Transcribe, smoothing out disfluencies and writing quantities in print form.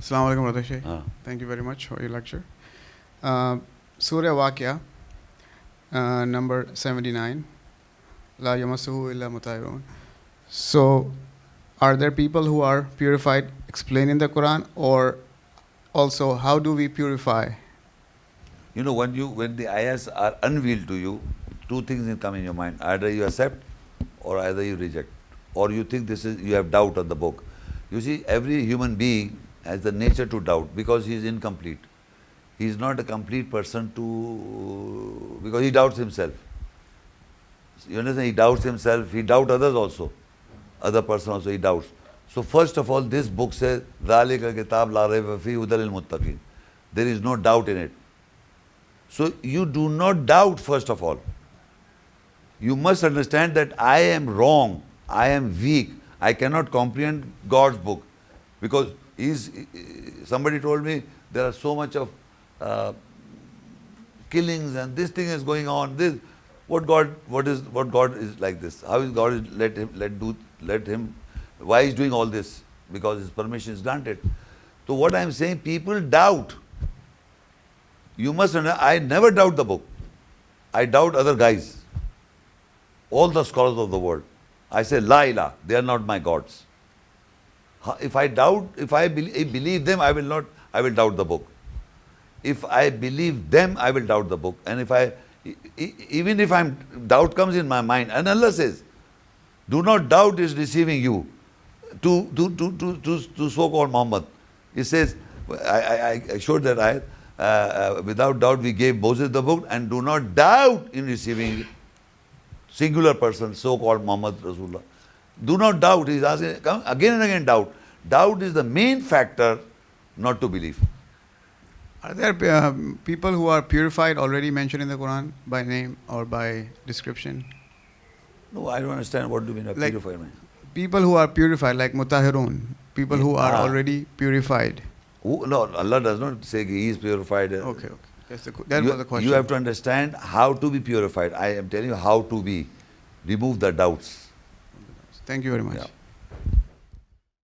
Assalamu alaikum, Brother Sheikh. Thank you very much for your lecture. Surah Waqia, number 79. La yamassuhu illa mutahharun. So, are there people who are purified explaining the Quran, or also how do we purify? You know, when the ayahs are unveiled to you, two things will come in your mind. Either you accept or either you reject. Or you think you have doubt on the book. You see, every human being has the nature to doubt because he is incomplete. He is not a complete person because he doubts himself. You understand? He doubts himself, he doubts others also. Other person also he doubts. So first of all, this book says, ذَلِكَ الْكِتَابُ لَا رَيْبَ فِيهِ هُدًى لِلْمُتَّقِينَ. There is no doubt in it. So you do not doubt first of all. You must understand that I am wrong, I am weak, I cannot comprehend God's book. Because somebody told me there are so much of killings and this thing is going on. What God is like this? How is God let him? Why is doing all this? Because His permission is granted. So what I am saying, people doubt. You must understand, I never doubt the book. I doubt other guys. All the scholars of the world. I say, La ilaha, they are not my gods. If I believe them, I will doubt the book. If I believe them, I will doubt the book. And even if doubt comes in my mind, and Allah says, do not doubt is deceiving you to so-called Muhammad. He says, I showed that ayat, without doubt we gave Moses the book, and do not doubt in receiving singular person, so-called Muhammad Rasulullah. Do not doubt. He is asking again and again doubt. Doubt is the main factor not to believe. Are there people who are purified already mentioned in the Quran by name or by description? No, I don't understand what do you mean by purified. People who are purified, like mutahharun, people who are already purified. No, Allah does not say He is purified. Okay. That was the question. You have to understand how to be purified. I am telling you how to be. Remove the doubts. Thank you very much. Yeah.